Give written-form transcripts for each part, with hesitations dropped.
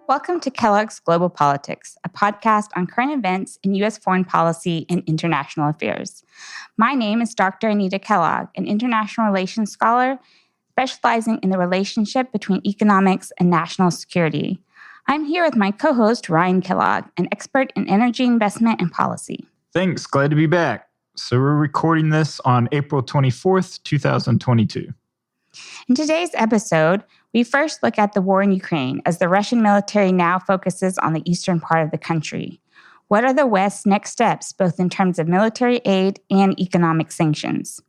Welcome to Kellogg's Global Politics, a podcast on current events in U.S. foreign policy and international affairs. My name is Dr. Anita Kellogg, an international relations scholar specializing in the relationship between economics and national security. I'm here with my co-host, Ryan Kellogg, an expert in energy investment and policy. Thanks. Glad to be back. So we're recording this on April 24th, 2022. In today's episode, we first look at the war in Ukraine as the Russian military now focuses on the eastern part of the country. What are the West's next steps, both in terms of military aid and economic sanctions?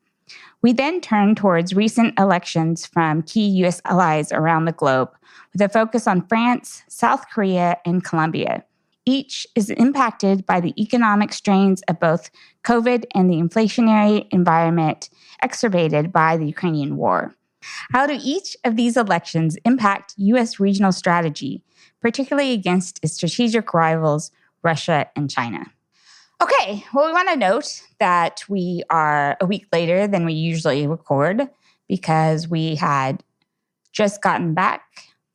We then turn towards recent elections from key U.S. allies around the globe, with a focus on France, South Korea, and Colombia. Each is impacted by the economic strains of both COVID and the inflationary environment exacerbated by the Ukrainian war. How do each of these elections impact U.S. regional strategy, particularly against its strategic rivals, Russia and China? Okay, well, we want to note that we are a week later than we usually record because we had just gotten back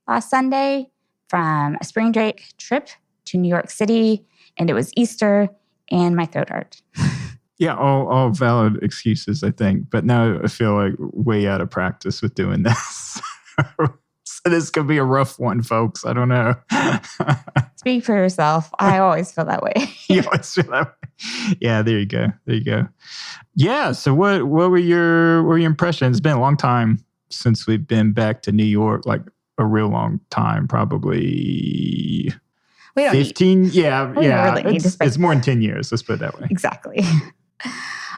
last Sunday from a spring break trip to New York City, and it was Easter, and my throat hurt. Yeah, all valid excuses, I think. But now I feel like way out of practice with doing this. So this could be a rough one, folks. I don't know. Speak for yourself. I always feel that way. You always feel that way. Yeah, there you go. Yeah, so what were your impressions? It's been a long time since we've been back to New York, like a real long time, probably 15. Yeah. Really it's more than 10 years. Let's put it that way. Exactly.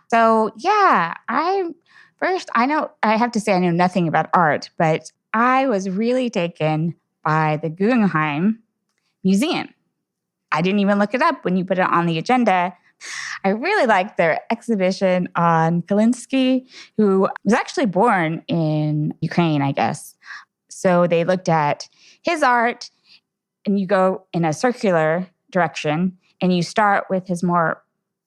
So, yeah, I have to say I know nothing about art, but I was really taken by the Guggenheim Museum. I didn't even look it up when you put it on the agenda. I really liked their exhibition on Kalinsky, who was actually born in Ukraine, I guess. So they looked at his art, and you go in a circular direction, and you start with his more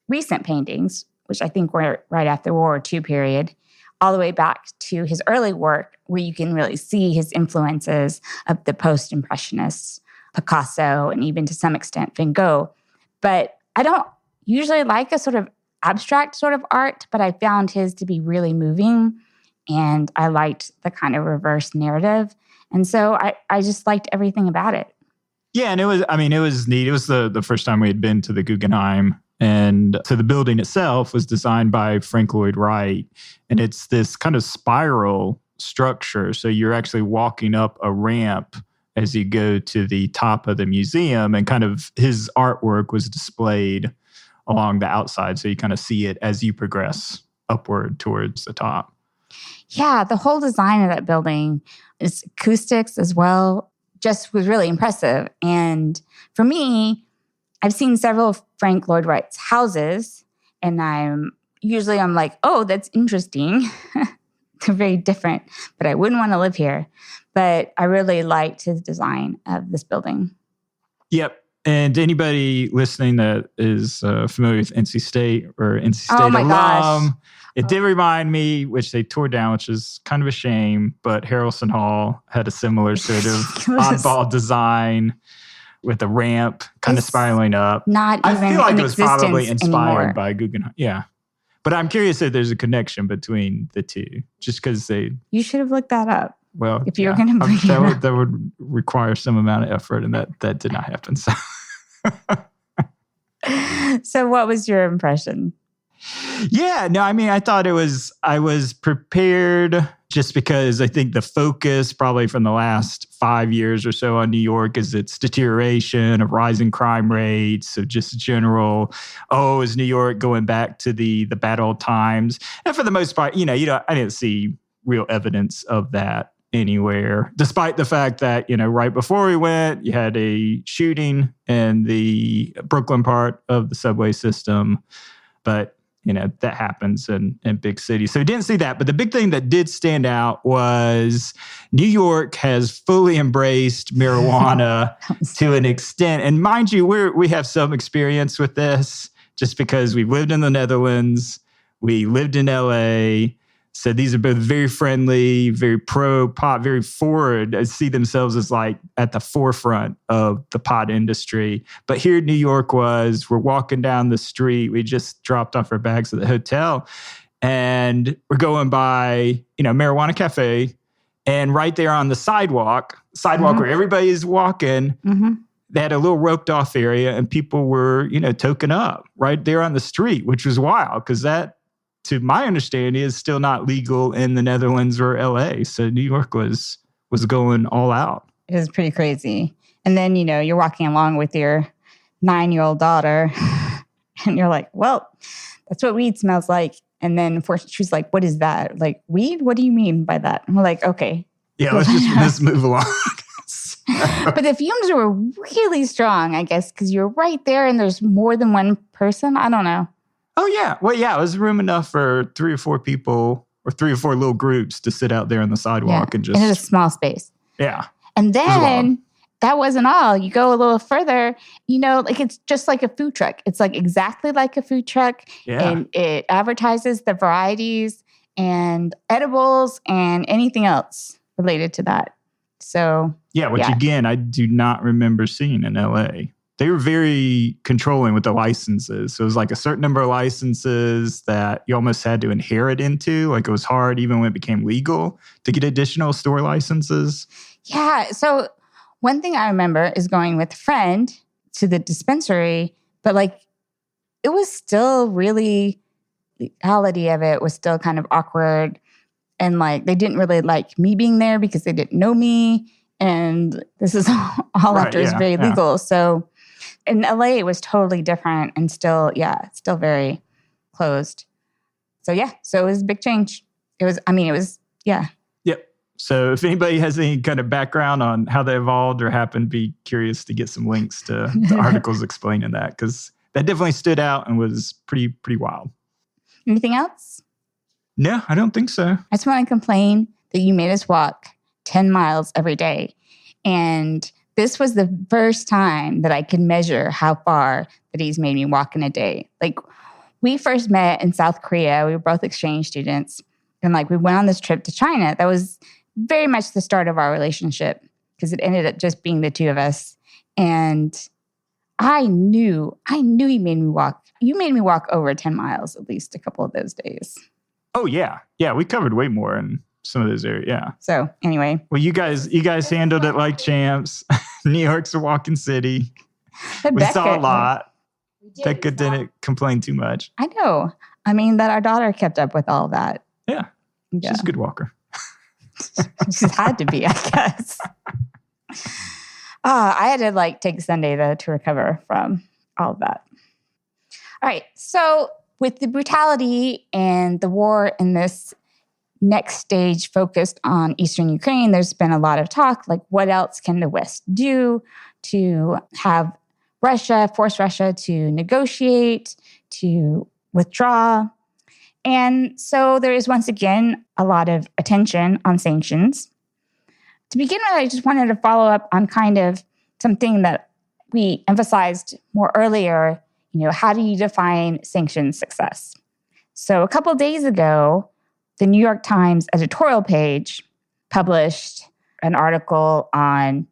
recent paintings, which I think were right after World War II period, all the way back to his early work, where you can really see his influences of the post-impressionists, Picasso, and even to some extent Van Gogh. But I don't usually like a sort of abstract sort of art, but I found his to be really moving, and I liked the kind of reverse narrative. And so I just liked everything about it. Yeah, and it was neat. It was the first time we had been to the Guggenheim. And so the building itself was designed by Frank Lloyd Wright. And it's this kind of spiral structure. So you're actually walking up a ramp as you go to the top of the museum. And kind of his artwork was displayed along the outside. So you kind of see it as you progress upward towards the top. Yeah, the whole design of that building, its acoustics as well, just was really impressive. And for me, I've seen several of Frank Lloyd Wright's houses, and I'm like, oh, that's interesting. They're very different, but I wouldn't want to live here. But I really liked his design of this building. Yep. And anybody listening that is familiar with NC State or NC State alum, gosh. It did remind me, which they tore down, which is kind of a shame, but Harrelson Hall had a similar sort of oddball design with a ramp kind of spiraling up. I feel like it was probably inspired anymore by Guggenheim. Yeah. But I'm curious if there's a connection between the two, just because You should have looked that up. Well, if you're going to bring it up. That would require some amount of effort, and that did not happen. So, So what was your impression? Yeah, no, I thought I was prepared just because I think the focus probably from the last 5 years or so on New York is its deterioration of rising crime rates, of just general, is New York going back to the bad old times? And for the most part, I didn't see real evidence of that anywhere, despite the fact that, right before we went, you had a shooting in the Brooklyn part of the subway system. But that happens in big cities. So we didn't see that. But the big thing that did stand out was New York has fully embraced marijuana to an extent. And mind you, we have some experience with this just because we've lived in the Netherlands. We lived in LA. So these are both very friendly, very pro-pot, very forward, see themselves as like at the forefront of the pot industry. But here New York we're walking down the street. We just dropped off our bags at the hotel and we're going by, marijuana cafe. And right there on the sidewalk where everybody is walking, they had a little roped off area and people were, token up right there on the street, which was wild because that, to my understanding, is still not legal in the Netherlands or LA. So New York was going all out. It was pretty crazy. And then, you're walking along with your 9-year-old daughter and you're like, well, that's what weed smells like. And then she's like, what is that? Like, weed? What do you mean by that? And we're like, okay. Yeah, let's move along. But the fumes were really strong, I guess, because you're right there and there's more than one person. I don't know. Oh, yeah. Well, yeah, it was room enough for 3 or 4 people or 3 or 4 little groups to sit out there on the sidewalk and just... in a small space. Yeah. And then that wasn't all. You go a little further, it's just like a food truck. It's like exactly like a food truck. Yeah. And it advertises the varieties and edibles and anything else related to that. So... which again, I do not remember seeing in LA. They were very controlling with the licenses. So it was like a certain number of licenses that you almost had to inherit into. Like it was hard, even when it became legal, to get additional store licenses. Yeah. So one thing I remember is going with a friend to the dispensary, but it was still really, the reality of it was still kind of awkward. And they didn't really like me being there because they didn't know me. And this is all after it's very legal. So in LA, it was totally different and still very closed. So it was a big change. Yep. So if anybody has any kind of background on how they evolved or happened, be curious to get some links to the articles explaining that, because that definitely stood out and was pretty wild. Anything else? No, I don't think so. I just want to complain that you made us walk 10 miles every day. And this was the first time that I could measure how far that he's made me walk in a day. We first met in South Korea. We were both exchange students. And we went on this trip to China. That was very much the start of our relationship because it ended up just being the two of us. And I knew he made me walk. You made me walk over 10 miles at least a couple of those days. Oh, yeah. Yeah, we covered way more in some of those areas, yeah. So, anyway. Well, you guys handled it like champs. New York's a walking city. We saw a lot. Becca didn't complain too much. I know. I mean, that our daughter kept up with all that. Yeah. She's a good walker. She's had to be, I guess. I had to take Sunday, though, to recover from all of that. All right. So, with the brutality and the war in this next stage focused on Eastern Ukraine, there's been a lot of talk, what else can the West do to have force Russia to negotiate, to withdraw. And so there is once again a lot of attention on sanctions. To begin with, I just wanted to follow up on kind of something that we emphasized more earlier. How do you define sanctions success? So a couple days ago, the New York Times editorial page published an article on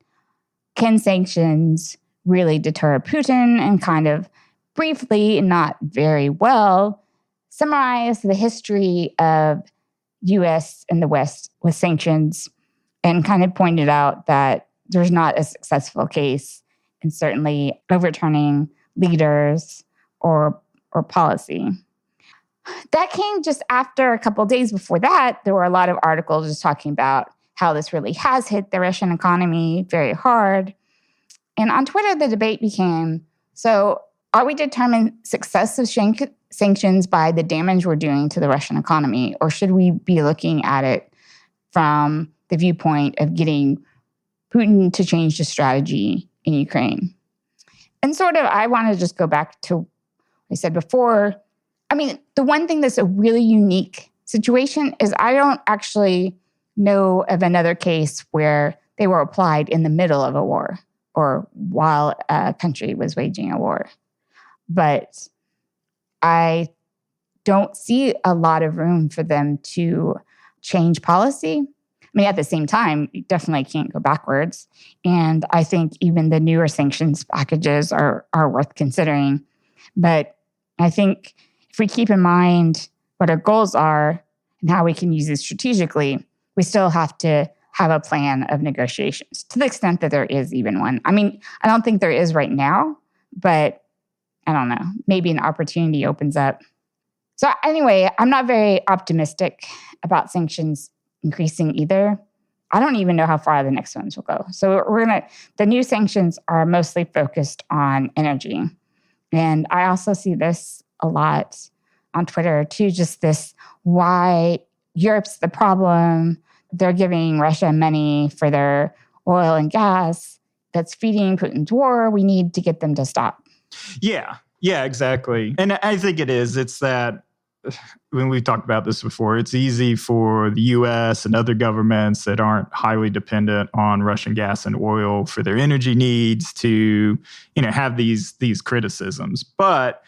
can sanctions really deter Putin, and kind of briefly, not very well, summarize the history of U.S. and the West with sanctions and kind of pointed out that there's not a successful case in certainly overturning leaders or policy. That came just after a couple of days before that, there were a lot of articles just talking about how this really has hit the Russian economy very hard. And on Twitter, the debate became, so are we determining success of sanctions by the damage we're doing to the Russian economy, or should we be looking at it from the viewpoint of getting Putin to change the strategy in Ukraine? And sort of, I want to just go back to what I said before. I mean, the one thing that's a really unique situation is I don't actually know of another case where they were applied in the middle of a war or while a country was waging a war. But I don't see a lot of room for them to change policy. I mean, at the same time, you definitely can't go backwards. And I think even the newer sanctions packages are worth considering. But I think if we keep in mind what our goals are and how we can use it strategically, we still have to have a plan of negotiations to the extent that there is even one. I mean, I don't think there is right now, but I don't know. Maybe an opportunity opens up. So anyway, I'm not very optimistic about sanctions increasing either. I don't even know how far the next ones will go. So the new sanctions are mostly focused on energy. And I also see this a lot on Twitter too, just this why Europe's the problem. They're giving Russia money for their oil and gas that's feeding Putin's war. We need to get them to stop. Yeah, exactly. And I think it is. It's that when we've talked about this before, it's easy for the U.S. and other governments that aren't highly dependent on Russian gas and oil for their energy needs to, have these criticisms. But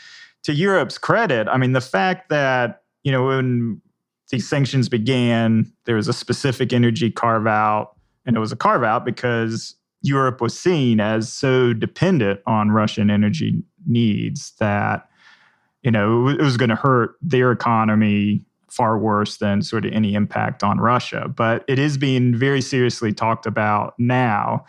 to Europe's credit, I mean, the fact that, when these sanctions began, there was a specific energy carve out, and it was a carve out because Europe was seen as so dependent on Russian energy needs that, it was going to hurt their economy far worse than sort of any impact on Russia. But it is being very seriously talked about now.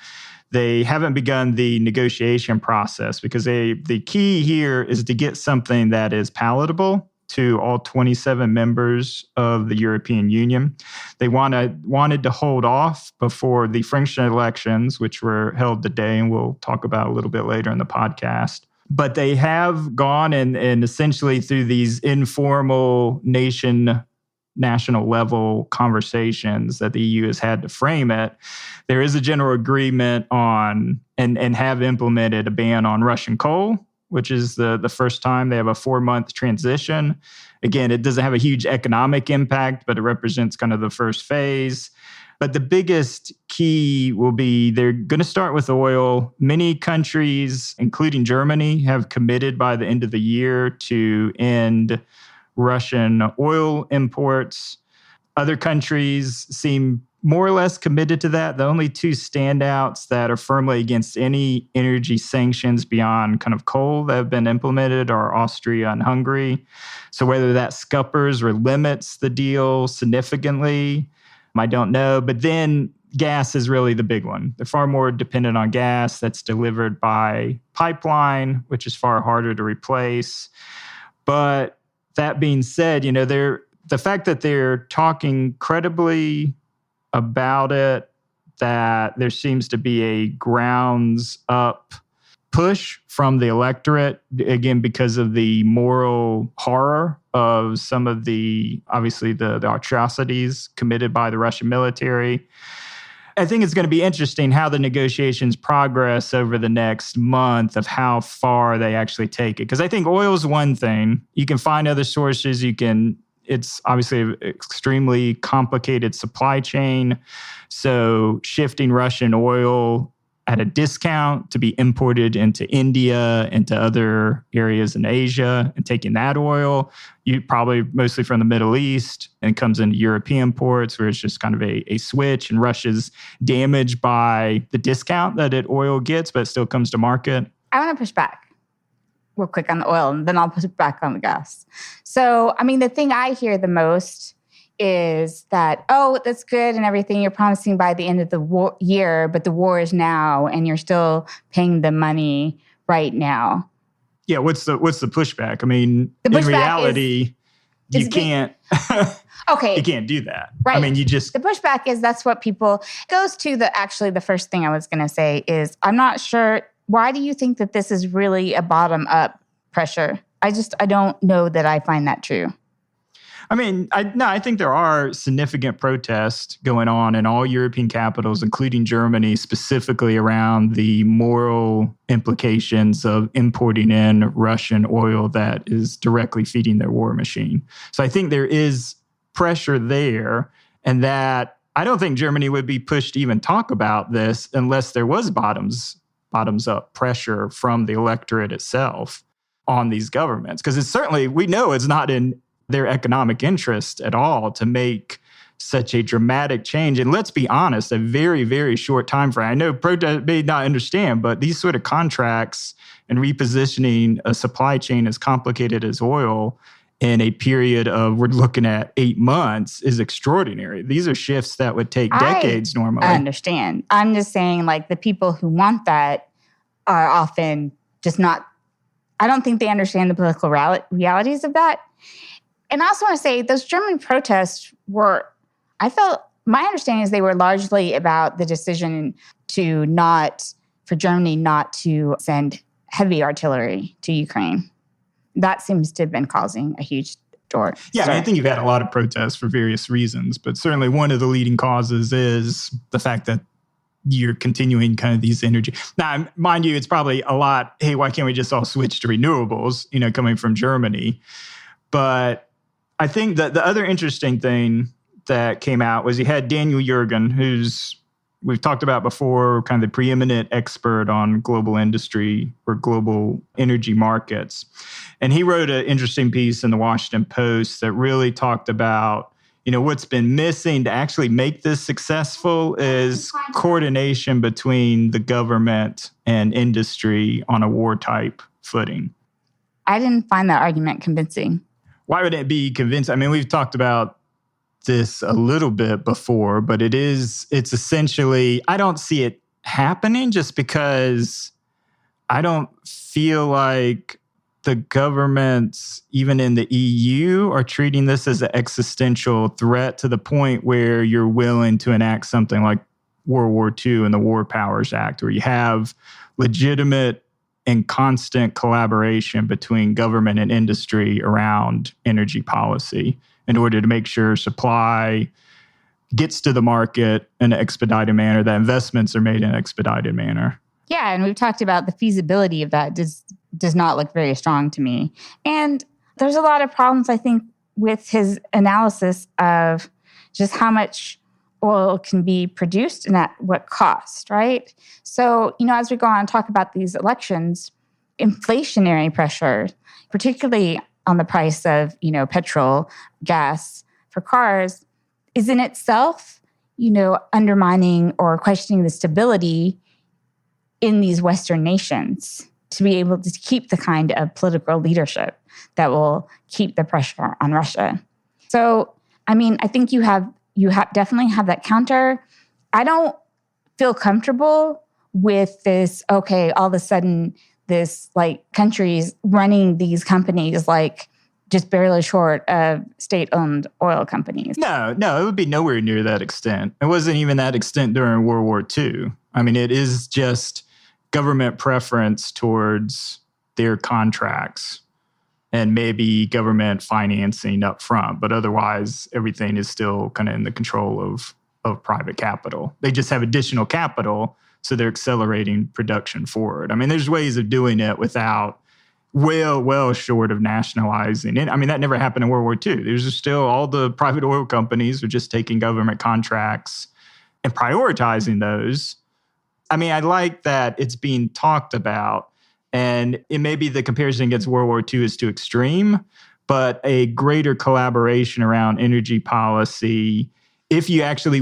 They haven't begun the negotiation process because the key here is to get something that is palatable to all 27 members of the European Union. They wanted to hold off before the French elections, which were held today, and we'll talk about a little bit later in the podcast. But they have gone and essentially through these informal national level conversations that the EU has had to frame it, there is a general agreement on and have implemented a ban on Russian coal, which is the first time. They have a 4-month transition. Again, it doesn't have a huge economic impact, but it represents kind of the first phase. But the biggest key will be they're going to start with oil. Many countries, including Germany, have committed by the end of the year to end Russian oil imports. Other countries seem more or less committed to that. The only two standouts that are firmly against any energy sanctions beyond kind of coal that have been implemented are Austria and Hungary. So whether that scuppers or limits the deal significantly, I don't know. But then gas is really the big one. They're far more dependent on gas that's delivered by pipeline, which is far harder to replace. But that being said, the fact that they're talking credibly about it, that there seems to be a grounds up push from the electorate, again, because of the moral horror of some of obviously the atrocities committed by the Russian military. I think it's going to be interesting how the negotiations progress over the next month of how far they actually take it. Because I think oil is one thing. You can find other sources. It's obviously an extremely complicated supply chain. So shifting Russian oil at a discount to be imported into India, into other areas in Asia, and taking that oil, probably mostly from the Middle East, and comes into European ports where it's just kind of a switch, and Russia's damaged by the discount that oil gets, but it still comes to market. I want to push back real quick on the oil, and then I'll push back on the gas. So, I mean, the thing I hear the most is that, oh, that's good and everything. You're promising by the end of the year, but the war is now, and you're still paying the money right now. Yeah, what's the pushback? I mean, in reality, you can't. Okay, you can't do that. Right. I mean, the pushback is that's what people goes to. The first thing I was going to say is I'm not sure. Why do you think that this is really a bottom up pressure? I don't know that I find that true. I mean, I think there are significant protests going on in all European capitals, including Germany, specifically around the moral implications of importing in Russian oil that is directly feeding their war machine. So I think there is pressure there, and that I don't think Germany would be pushed to even talk about this unless there was bottoms up pressure from the electorate itself on these governments. Because we know it's not in their economic interest at all to make such a dramatic change. And let's be honest, a very, very short time frame. I know protest may not understand, but these sort of contracts and repositioning a supply chain as complicated as oil in a period of, we're looking at 8 months, is extraordinary. These are shifts that would take decades normally. I understand. I'm just saying, like, the people who want that are often just not, I don't think they understand the political realities of that. And I also want to say those German protests were, my understanding is they were largely about the decision for Germany not to send heavy artillery to Ukraine. That seems to have been causing a huge stir. Yeah, I think you've had a lot of protests for various reasons, but certainly one of the leading causes is the fact that you're continuing kind of these energy. Now, mind you, it's probably a lot, hey, why can't we just all switch to renewables, coming from Germany? But I think that the other interesting thing that came out was you had Daniel Yergin, who's, we've talked about before, kind of the preeminent expert on global industry or global energy markets. And he wrote an interesting piece in the Washington Post that really talked about, what's been missing to actually make this successful is coordination between the government and industry on a war-type footing. I didn't find that argument convincing. Why would it be convincing? I mean, we've talked about this a little bit before, but it's essentially, I don't see it happening just because I don't feel like the governments, even in the EU, are treating this as an existential threat to the point where you're willing to enact something like World War II and the War Powers Act, where you have legitimate and constant collaboration between government and industry around energy policy in order to make sure supply gets to the market in an expedited manner, that investments are made in an expedited manner. Yeah, and we've talked about the feasibility of that does not look very strong to me. And there's a lot of problems, I think, with his analysis of just how much oil can be produced and at what cost, right? So, as we go on and talk about these elections, inflationary pressure, particularly on the price of, petrol, gas for cars, is in itself, undermining or questioning the stability in these Western nations to be able to keep the kind of political leadership that will keep the pressure on Russia. So, I mean, I think you definitely have that counter. I don't feel comfortable with this, okay, all of a sudden this countries running these companies just barely short of state-owned oil companies. No, it would be nowhere near that extent. It wasn't even that extent during World War II. I mean, it is just government preference towards their contracts and maybe government financing up front. But otherwise, everything is still kind of in the control of private capital. They just have additional capital, so they're accelerating production forward. I mean, there's ways of doing it without well short of nationalizing it. I mean, that never happened in World War II. There's just still all the private oil companies are just taking government contracts and prioritizing those. I mean, I like that it's being talked about, and it may be the comparison against World War II is too extreme, but a greater collaboration around energy policy, if you actually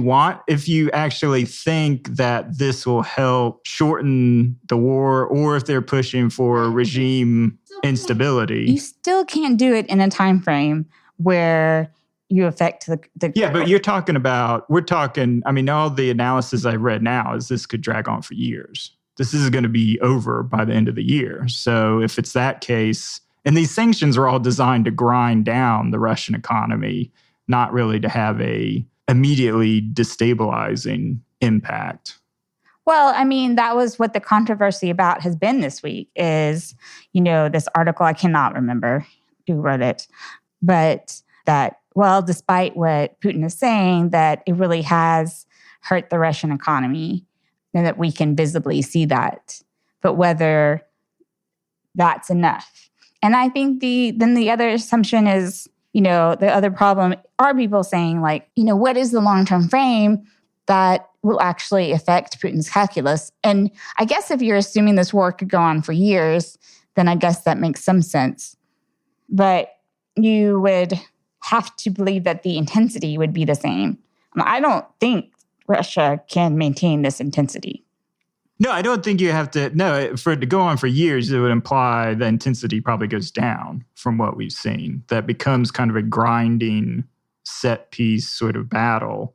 think that this will help shorten the war, or if they're pushing for regime instability. You still can't do it in a time frame where you affect the Yeah, but all the analysis I've read now is this could drag on for years. This is going to be over by the end of the year. So if it's that case, and these sanctions are all designed to grind down the Russian economy, not really to have a immediately destabilizing impact. Well, I mean, that was what the controversy about has been this week is, this article, I cannot remember who wrote it, but that, well, despite what Putin is saying, that it really has hurt the Russian economy and that we can visibly see that, but whether that's enough. And I think the other assumption is, the other problem are people saying what is the long-term frame that will actually affect Putin's calculus? And I guess if you're assuming this war could go on for years, then I guess that makes some sense. But you would have to believe that the intensity would be the same. I don't think Russia can maintain this intensity. No, I don't think you have to. No, for it to go on for years, it would imply the intensity probably goes down from what we've seen. That becomes kind of a grinding set piece sort of battle.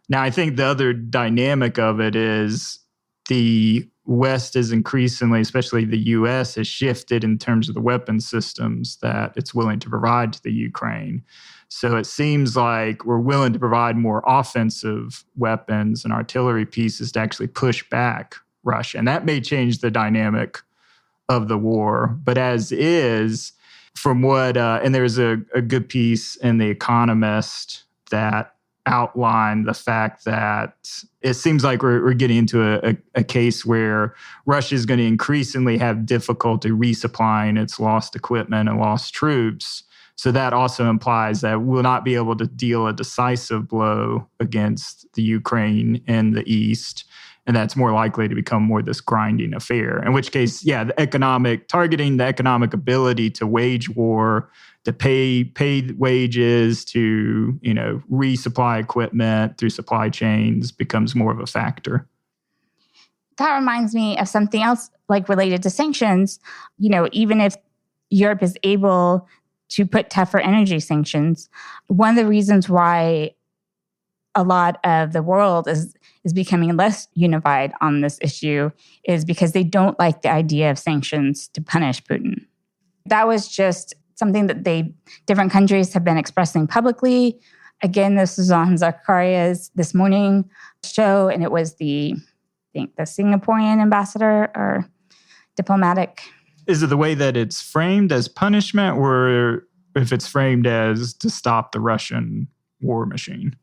Now, I think the other dynamic of it is the West is increasingly, especially the U.S., has shifted in terms of the weapon systems that it's willing to provide to the Ukraine. So it seems like we're willing to provide more offensive weapons and artillery pieces to actually push back Russia. And that may change the dynamic of the war. But as is, from what, and there's a good piece in The Economist that outlined the fact that it seems like we're getting into a case where Russia is going to increasingly have difficulty resupplying its lost equipment and lost troops. So that also implies that we'll not be able to deal a decisive blow against the Ukraine in the East. And that's more likely to become more this grinding affair. In which case, yeah, the economic ability to wage war, to pay wages, to resupply equipment through supply chains becomes more of a factor. That reminds me of something else, like related to sanctions. Even if Europe is able to put tougher energy sanctions, one of the reasons why a lot of the world is becoming less unified on this issue is because they don't like the idea of sanctions to punish Putin. That was just something that different countries have been expressing publicly. Again, this was on Zakaria's This Morning show, and it was the Singaporean ambassador or diplomatic. Is it the way that it's framed as punishment, or if it's framed as to stop the Russian war machine?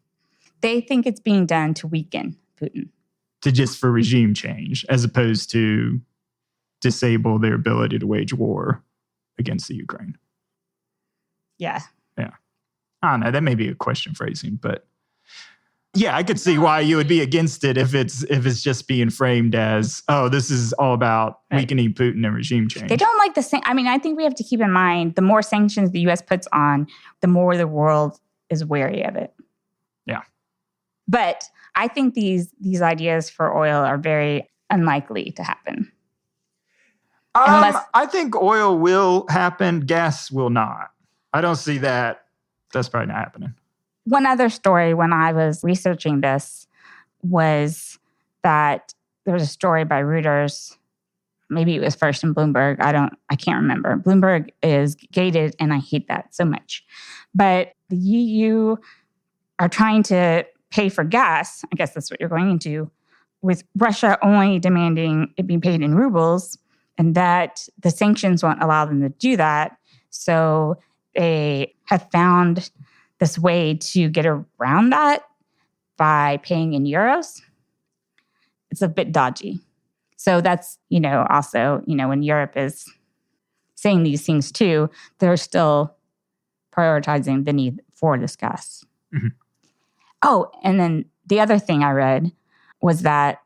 They think it's being done to weaken Putin. For regime change, as opposed to disable their ability to wage war against the Ukraine. Yeah. Yeah. I don't know. That may be a question phrasing, but yeah, I could see why you would be against it if it's just being framed as, oh, this is all about weakening Putin and regime change. They don't like the same. I think we have to keep in mind the more sanctions the U.S. puts on, the more the world is wary of it. Yeah. But I think these ideas for oil are very unlikely to happen. I think oil will happen. Gas will not. I don't see that. That's probably not happening. One other story when I was researching this was that there was a story by Reuters. Maybe it was first in Bloomberg. I can't remember. Bloomberg is gated, and I hate that so much. But the EU are trying to pay for gas. I guess that's what you're going into, with Russia only demanding it be paid in rubles, and that the sanctions won't allow them to do that. So they have found this way to get around that by paying in euros. It's a bit dodgy. So that's, also, when Europe is saying these things too, they're still prioritizing the need for this gas. Mm-hmm. Oh, and then the other thing I read was that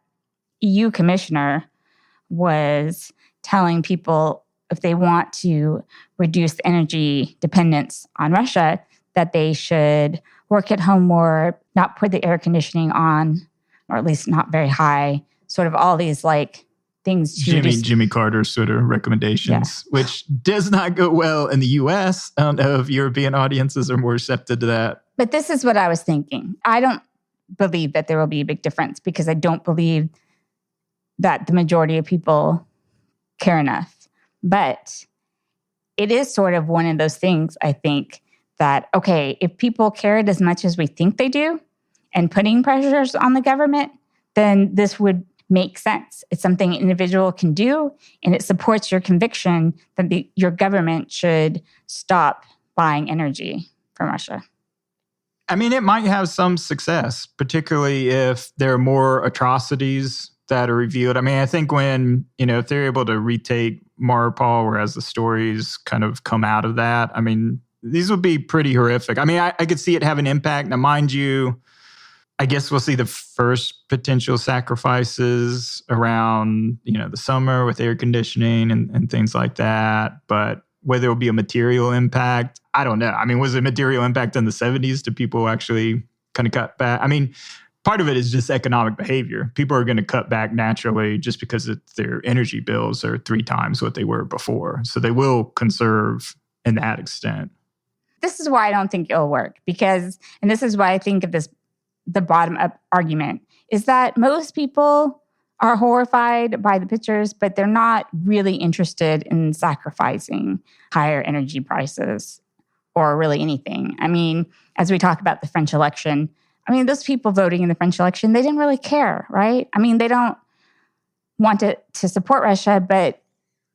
EU commissioner was telling people if they want to reduce energy dependence on Russia, that they should work at home more, not put the air conditioning on, or at least not very high, sort of all these things. Jimmy Carter sort of recommendations, which does not go well in the U.S. I don't know if European audiences are more receptive to that. But this is what I was thinking. I don't believe that there will be a big difference because I don't believe that the majority of people care enough. But it is sort of one of those things, I think, that, okay, if people cared as much as we think they do and putting pressures on the government, then this would make sense. It's something an individual can do, and it supports your conviction that your government should stop buying energy from Russia. It might have some success, particularly if there are more atrocities that are revealed. I think when, if they're able to retake Mariupol, whereas the stories kind of come out of that, these would be pretty horrific. I could see it have an impact. Now, mind you, I guess we'll see the first potential sacrifices around, the summer with air conditioning and things like that. But whether it'll be a material impact, I don't know. I mean, was it a material impact in the 70s? Do people actually kind of cut back? I mean, part of it is just economic behavior. People are going to cut back naturally just because their energy bills are 3 times what they were before. So they will conserve in that extent. This is why I don't think it'll work because, and this is why I think of this, the bottom up argument, is that most people are horrified by the pictures, but they're not really interested in sacrificing higher energy prices or really anything. I mean, as we talk about the French election, I mean, those people voting in the French election, they didn't really care, right? I mean, they don't want to support Russia, but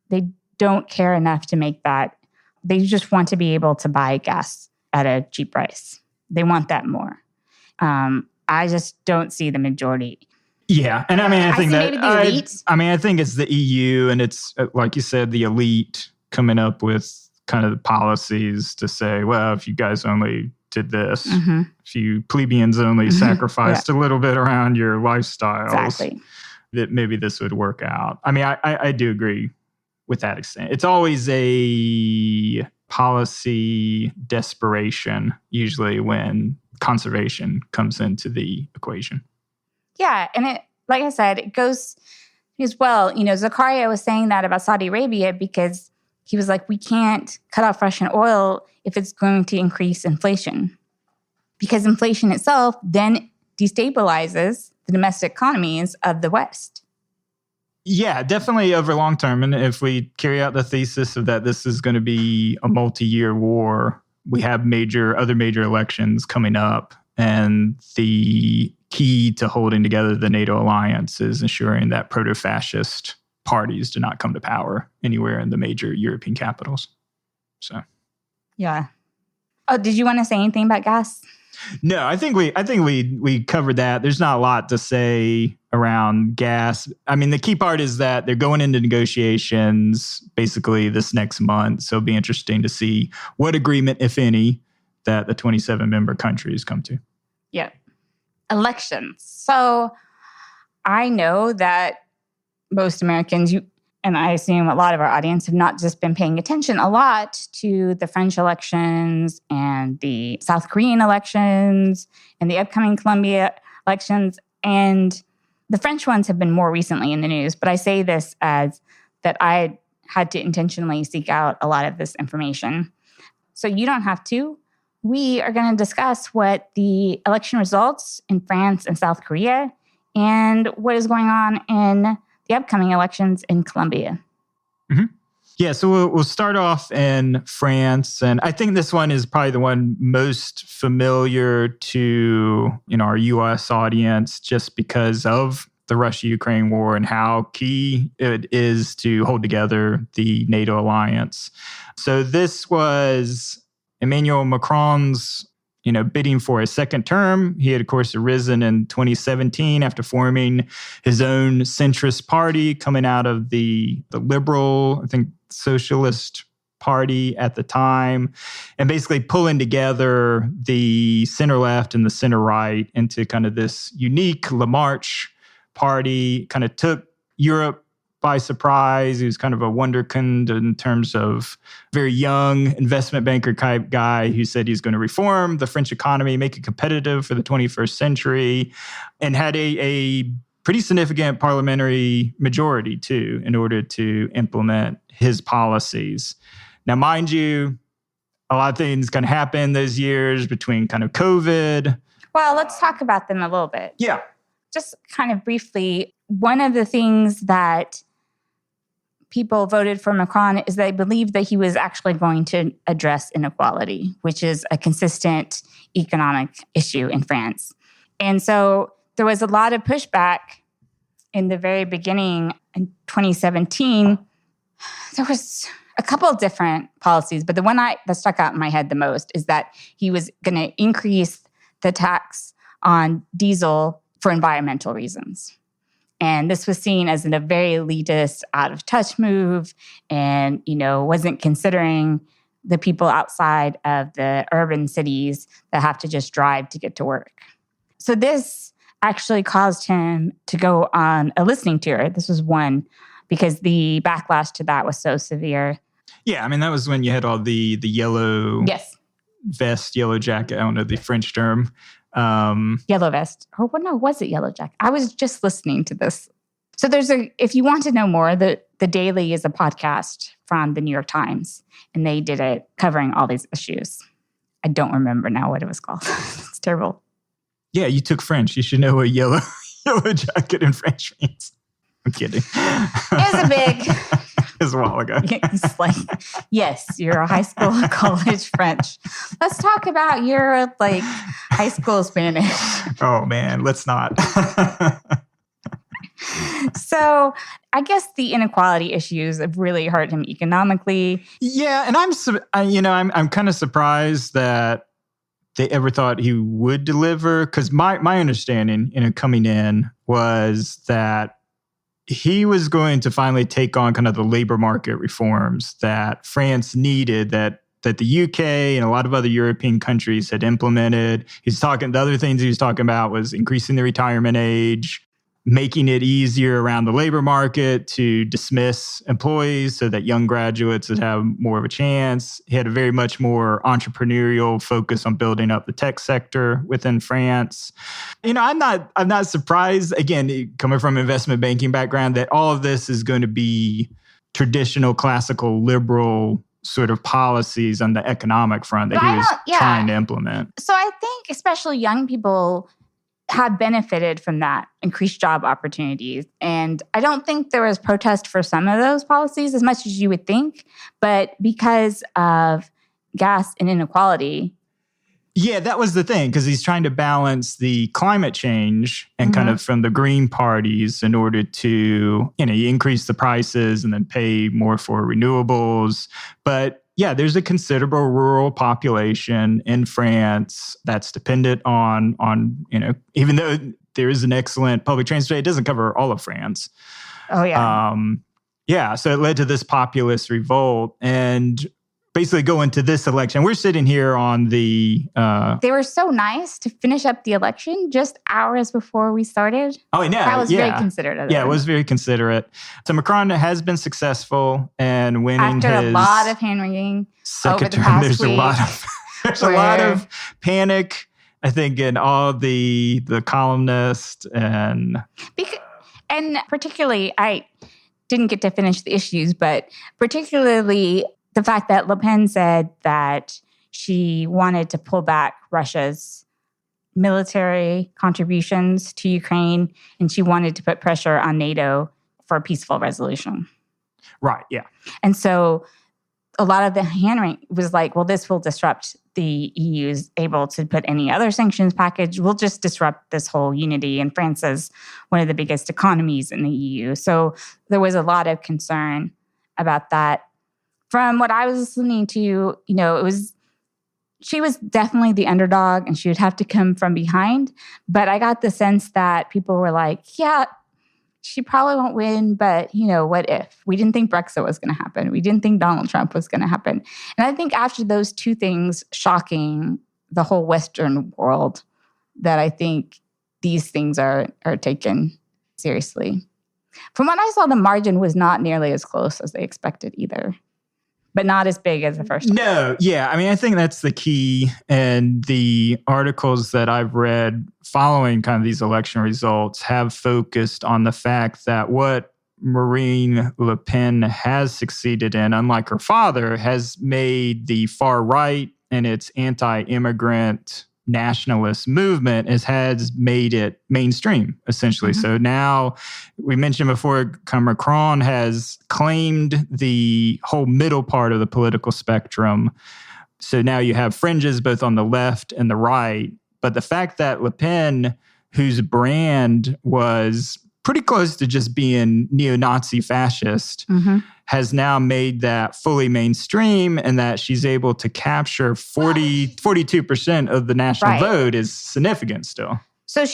they don't care enough to make that. They just want to be able to buy gas at a cheap price. They want that more. I just don't see the majority. Yeah, and I mean, I think maybe the elite. I think it's the EU, and it's like you said, the elite coming up with kind of the policies to say, well, if you guys only did this, if you plebeians only sacrificed a little bit around your lifestyles, that maybe this would work out. I mean, I do agree with that extent. It's always a policy desperation, usually when conservation comes into the equation. Yeah, and it, like I said, it goes as well. You know, Zakaria was saying that about Saudi Arabia because he was like, we can't cut off Russian oil if it's going to increase inflation. Because inflation itself then destabilizes the domestic economies of the West. Yeah, definitely over long term. And if we carry out the thesis of that this is going to be a multi-year war, we have other major elections coming up. And the key to holding together the NATO alliance is ensuring that proto-fascist parties do not come to power anywhere in the major European capitals. So, yeah. Oh, did you want to say anything about gas? No, I think we covered that. There's not a lot to say around gas. I mean, the key part is that they're going into negotiations basically this next month. So it'll be interesting to see what agreement, if any, that the 27 member countries come to. Yeah. Elections. So I know that most Americans, and I assume a lot of our audience, have not just been paying attention a lot to the French elections and the South Korean elections and the upcoming Colombia elections. And the French ones have been more recently in the news. But I say this as that I had to intentionally seek out a lot of this information. So you don't have to. We are going to discuss what the election results in France and South Korea and what is going on in the upcoming elections in Colombia. Mm-hmm. Yeah, so we'll start off in France. And I think this one is probably the one most familiar to our U.S. audience just because of the Russia-Ukraine war and how key it is to hold together the NATO alliance. So this was Emmanuel Macron's bidding for a second term. He had, of course, arisen in 2017 after forming his own centrist party coming out of the liberal, I think, socialist party at the time, and basically pulling together the center-left and the center-right into kind of this unique La Marche party, kind of took Europe by surprise. He was kind of a wunderkind in terms of very young investment banker type guy who said he's going to reform the French economy, make it competitive for the 21st century, and had a pretty significant parliamentary majority too in order to implement his policies. Now, mind you, a lot of things kind of happened those years between kind of COVID. Well, let's talk about them a little bit. Yeah. Just kind of briefly, one of the things that people voted for Macron is they believed that he was actually going to address inequality, which is a consistent economic issue in France. And so there was a lot of pushback in the very beginning in 2017. There was a couple of different policies, but the one that stuck out in my head the most is that he was going to increase the tax on diesel for environmental reasons. And this was seen as a very elitist, out-of-touch move and, wasn't considering the people outside of the urban cities that have to just drive to get to work. So this actually caused him to go on a listening tour. This was one because the backlash to that was so severe. Yeah, I mean, that was when you had all the yellow Yes. vest, yellow jacket. I don't know the French term. Yellow vest. Or no, was it yellow jacket? I was just listening to this. So if you want to know more, the Daily is a podcast from the New York Times, and they did it covering all these issues. I don't remember now what it was called. It's terrible. Yeah, you took French. You should know what yellow jacket in French means. I'm kidding. It was a big... It was a while ago. It's like, yes, you're a high school, college French. Let's talk about your high school Spanish. Oh man, let's not. So I guess the inequality issues have really hurt him economically. Yeah, and I'm kind of surprised that they ever thought he would deliver, because my understanding, coming in was that he was going to finally take on kind of the labor market reforms that France needed, that the UK and a lot of other European countries had implemented. The other things he was talking about was increasing the retirement age, making it easier around the labor market to dismiss employees so that young graduates would have more of a chance. He had a very much more entrepreneurial focus on building up the tech sector within France. I'm not surprised, again, coming from an investment banking background, that all of this is going to be traditional, classical, liberal sort of policies on the economic front that he was trying to implement. So I think especially young people have benefited from that increased job opportunities. And I don't think there was protest for some of those policies as much as you would think, but because of gas and inequality. Yeah, that was the thing, because he's trying to balance the climate change and kind of from the green parties in order to, increase the prices and then pay more for renewables. But yeah, there's a considerable rural population in France that's dependent on even though there is an excellent public transport, it doesn't cover all of France. Oh, yeah. Yeah, so it led to this populist revolt. And basically going to this election, we're sitting here on the... They were so nice to finish up the election just hours before we started. Oh, yeah. That was very considerate of them. Yeah, it was very considerate. So Macron has been successful in winning after his... a lot of hand-wringing over the past week. There's a lot of panic, I think, in all the columnists and particularly, I didn't get to finish the issues, but particularly the fact that Le Pen said that she wanted to pull back Russia's military contributions to Ukraine, and she wanted to put pressure on NATO for a peaceful resolution. Right, yeah. And so a lot of the hand-wringing was like, well, this will disrupt the EU's able to put any other sanctions package. We'll just disrupt this whole unity. And France is one of the biggest economies in the EU. So there was a lot of concern about that. From what I was listening to, she was definitely the underdog and she would have to come from behind. But I got the sense that people were like, yeah, she probably won't win, but, what if? We didn't think Brexit was going to happen. We didn't think Donald Trump was going to happen. And I think after those two things shocking the whole Western world, that I think these things are taken seriously. From what I saw, the margin was not nearly as close as they expected either, but not as big as the first one. No, yeah. I mean, I think that's the key. And the articles that I've read following kind of these election results have focused on the fact that what Marine Le Pen has succeeded in, unlike her father, has made the far right and its anti-immigrant nationalist movement has made it mainstream, essentially. Mm-hmm. So now, we mentioned before, Macron has claimed the whole middle part of the political spectrum. So now you have fringes both on the left and the right. But the fact that Le Pen, whose brand was pretty close to just being neo-Nazi fascist, has now made that fully mainstream, and that she's able to capture 42% of the national vote is significant still. So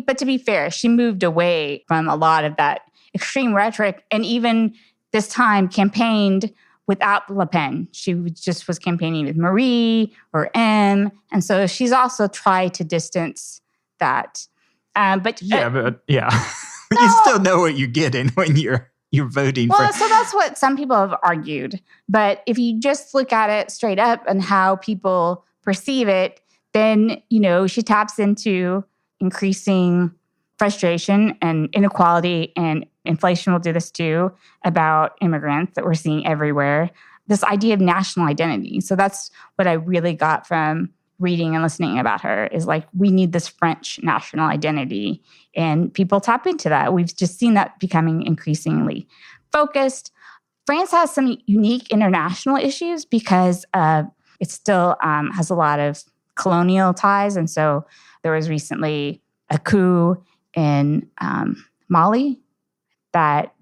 but to be fair, she moved away from a lot of that extreme rhetoric, and even this time campaigned without Le Pen. She just was campaigning with Marie or M, and so she's also tried to distance that. You still know what you're getting when you're... you're voting for. Well, so that's what some people have argued. But if you just look at it straight up and how people perceive it, then, she taps into increasing frustration and inequality, and inflation will do this too, about immigrants that we're seeing everywhere. This idea of national identity. So that's what I really got from reading and listening about her, is like, we need this French national identity. And people tap into that. We've just seen that becoming increasingly focused. France has some unique international issues because it still has a lot of colonial ties. And so there was recently a coup in Mali that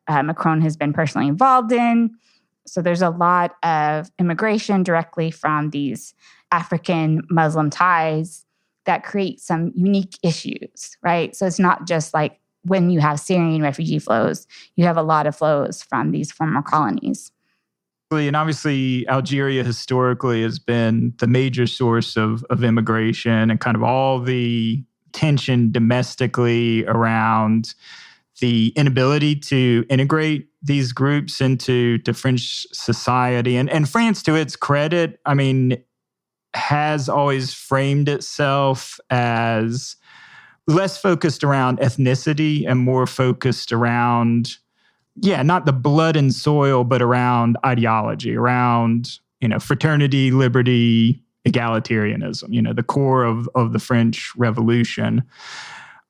Macron has been personally involved in. So there's a lot of immigration directly from these African Muslim ties that create some unique issues, right? So it's not just like when you have Syrian refugee flows, you have a lot of flows from these former colonies. And obviously, Algeria historically has been the major source of immigration, and kind of all the tension domestically around the inability to integrate these groups into French society. And France, to its credit, I mean, has always framed itself as less focused around ethnicity and more focused around, not the blood and soil, but around ideology, around, fraternity, liberty, egalitarianism, the core of the French Revolution.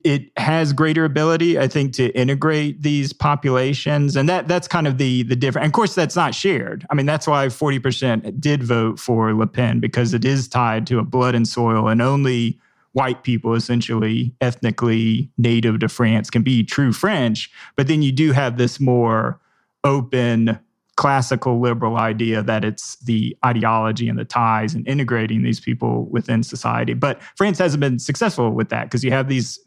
It has greater ability, I think, to integrate these populations. And that's kind of the difference. And of course, that's not shared. I mean, that's why 40% did vote for Le Pen, because it is tied to a blood and soil, and only white people, essentially ethnically native to France, can be true French. But then you do have this more open, classical liberal idea that it's the ideology and the ties and integrating these people within society. But France hasn't been successful with that, because you have these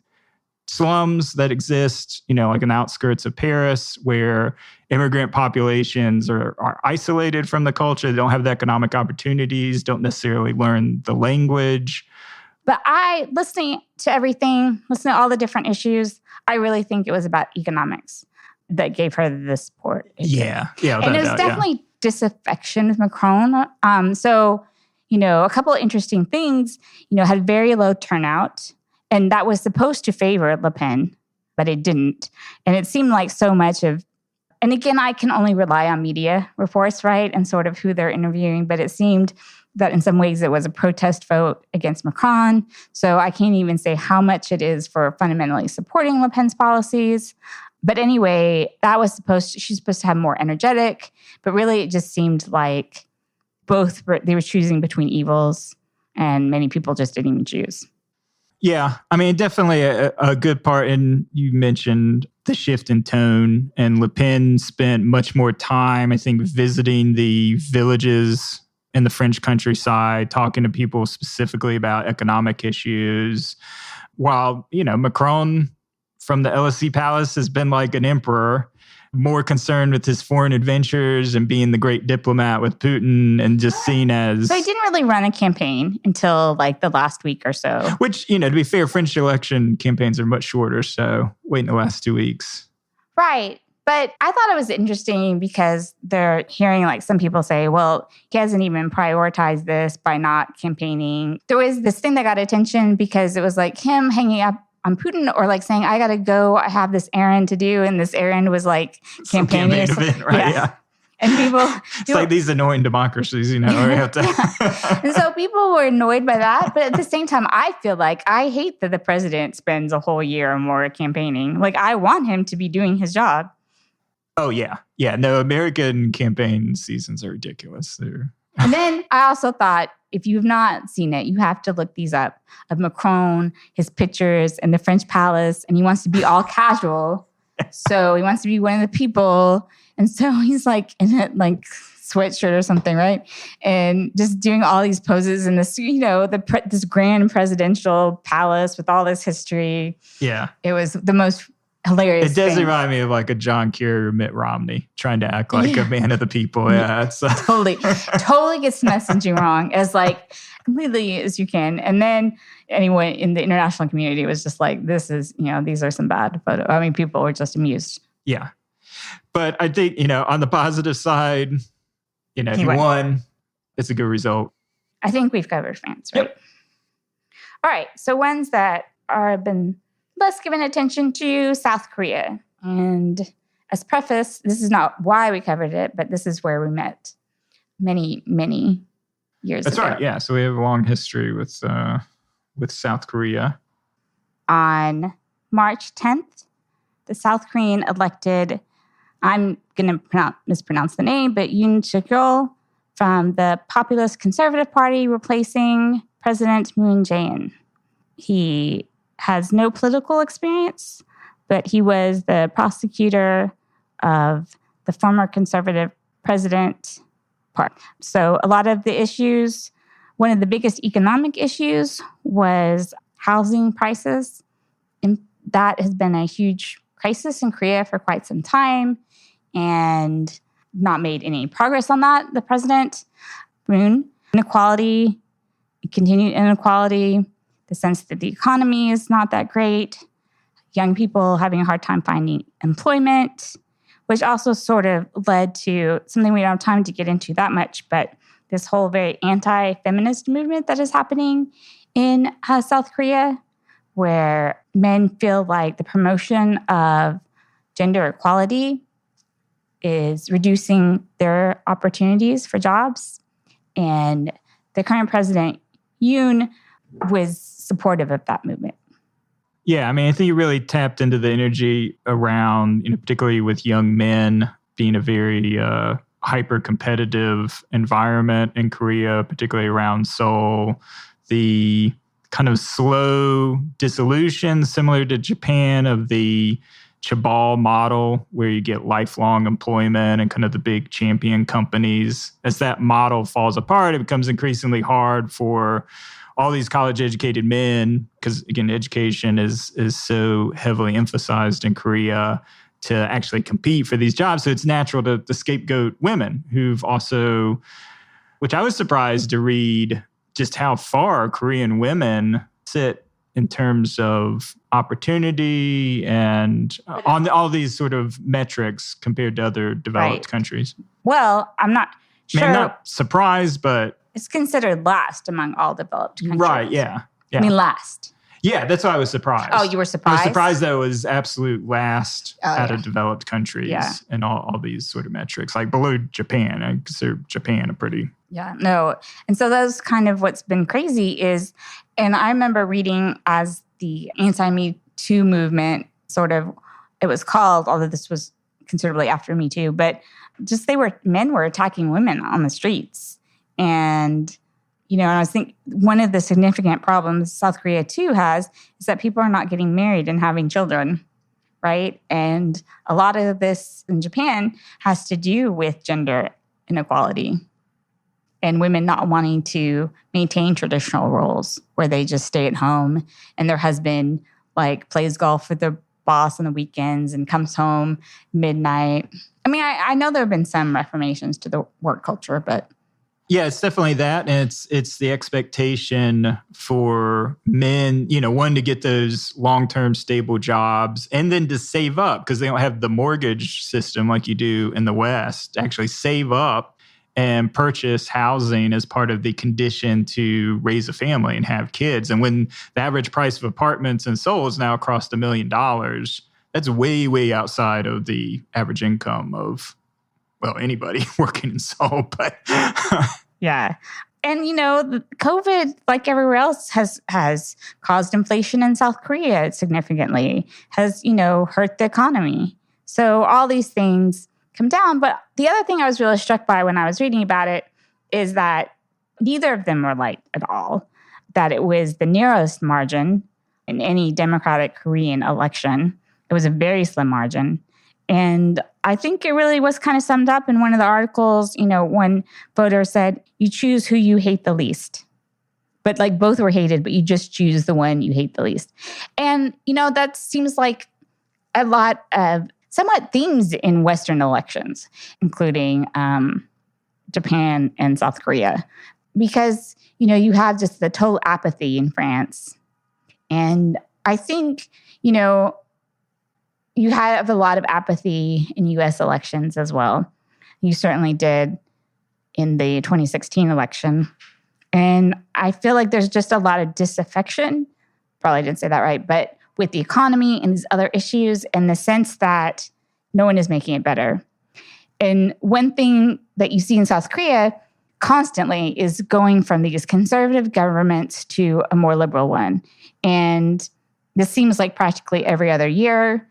slums that exist, like in the outskirts of Paris, where immigrant populations are isolated from the culture. They don't have the economic opportunities, don't necessarily learn the language. But listening to all the different issues, I really think it was about economics that gave her the support. Yeah. And it was definitely disaffection with Macron. So, a couple of interesting things, had very low turnout. And that was supposed to favor Le Pen, but it didn't. And it seemed like so much of, and again, I can only rely on media reports, right? And sort of who they're interviewing. But it seemed that in some ways it was a protest vote against Macron. So I can't even say how much it is for fundamentally supporting Le Pen's policies. But anyway, she's supposed to have more energetic. But really, it just seemed like they were choosing between evils, and many people just didn't even choose. Yeah, I mean, definitely a good part. And you mentioned the shift in tone, and Le Pen spent much more time, I think, visiting the villages in the French countryside, talking to people specifically about economic issues, while, Macron from the LSE Palace has been like an emperor, more concerned with his foreign adventures and being the great diplomat with Putin, and just seen as... So he didn't really run a campaign until like the last week or so. Which, to be fair, French election campaigns are much shorter, so wait in the last 2 weeks. Right. But I thought it was interesting because they're hearing like some people say, well, he hasn't even prioritized this by not campaigning. There was this thing that got attention because it was like him hanging up on Putin, or like saying, I got to go, I have this errand to do. And this errand was like campaigning. Event, right? Yeah. And people... It's like these annoying democracies, where you have to... And so people were annoyed by that. But at the same time, I feel like I hate that the president spends a whole year or more campaigning. Like, I want him to be doing his job. Oh, yeah. Yeah, no, American campaign seasons are ridiculous. And then I also thought, if you've not seen it, you have to look these up, of Macron, his pictures in the French palace, and he wants to be all casual. So he wants to be one of the people. And so he's like in a like sweatshirt or something, right? And just doing all these poses in this, this grand presidential palace with all this history. Yeah. It was the most hilarious It does thing. remind me of like a John Kerry or Mitt Romney trying to act like a man of the people. Yeah, it's totally gets messaging wrong as like completely as you can. And then anyone in the international community was just like, this is, these are some bad photos. I mean, people were just amused. Yeah. But I think, on the positive side, he won. It's a good result. I think we've covered France, right? Yep. All right. So ones that are been less given attention to, South Korea. And as preface, this is not why we covered it, but this is where we met many, many years ago. That's right. Yeah. So we have a long history with South Korea. On March 10th, the South Korean elected, I'm going to mispronounce the name, but Yoon Suk-yeol from the Populist Conservative Party, replacing President Moon Jae-in. He has no political experience, but he was the prosecutor of the former conservative president Park. So a lot of the issues, one of the biggest economic issues was housing prices. And that has been a huge crisis in Korea for quite some time and not made any progress on that. The president, Moon, inequality, continued inequality, the sense that the economy is not that great, young people having a hard time finding employment, which also sort of led to something we don't have time to get into that much, but this whole very anti-feminist movement that is happening in South Korea, where men feel like the promotion of gender equality is reducing their opportunities for jobs. And the current president, Yoon, was supportive of that movement. Yeah, I mean, I think he really tapped into the energy around, particularly with young men being a very hyper-competitive environment in Korea, particularly around Seoul. The kind of slow dissolution, similar to Japan, of the Chabal model, where you get lifelong employment and kind of the big champion companies. As that model falls apart, it becomes increasingly hard for all these college-educated men, because, again, education is so heavily emphasized in Korea, to actually compete for these jobs. So it's natural to scapegoat women who've also, which I was surprised to read just how far Korean women sit in terms of opportunity and on all these sort of metrics compared to other developed countries. Well, I'm not sure. I'm not surprised, but it's considered last among all developed countries. Right, yeah. I mean, last. Yeah, that's why I was surprised. Oh, you were surprised? I was surprised that it was absolute last out of developed countries and all these sort of metrics. Like below Japan. I consider Japan a pretty... Yeah, no. And so that's kind of what's been crazy is, and I remember reading as the anti-Me Too movement sort of, it was called, although this was considerably after Me Too, but just men were attacking women on the streets. And, and I was thinking one of the significant problems South Korea too has is that people are not getting married and having children, right? And a lot of this in Japan has to do with gender inequality and women not wanting to maintain traditional roles where they just stay at home and their husband plays golf with their boss on the weekends and comes home midnight. I mean, I know there have been some reformations to the work culture, but... Yeah, it's definitely that. And it's the expectation for men, one, to get those long-term stable jobs and then to save up because they don't have the mortgage system like you do in the West, actually save up and purchase housing as part of the condition to raise a family and have kids. And when the average price of apartments in Seoul is now across $1 million, that's way, way outside of the average income of, well, anybody working in Seoul. But yeah. And, COVID, like everywhere else, has caused inflation in South Korea significantly, has, hurt the economy. So all these things come down. But the other thing I was really struck by when I was reading about it is that neither of them were liked at all, that it was the narrowest margin in any democratic Korean election. It was a very slim margin. And I think it really was kind of summed up in one of the articles, one voter said, you choose who you hate the least. But both were hated, but you just choose the one you hate the least. And, that seems like a lot of somewhat themes in Western elections, including Japan and South Korea, because, you have just the total apathy in France. And I think, you have a lot of apathy in U.S. elections as well. You certainly did in the 2016 election. And I feel like there's just a lot of disaffection, probably didn't say that right, but with the economy and these other issues, and the sense that no one is making it better. And one thing that you see in South Korea constantly is going from these conservative governments to a more liberal one. And this seems like practically every other year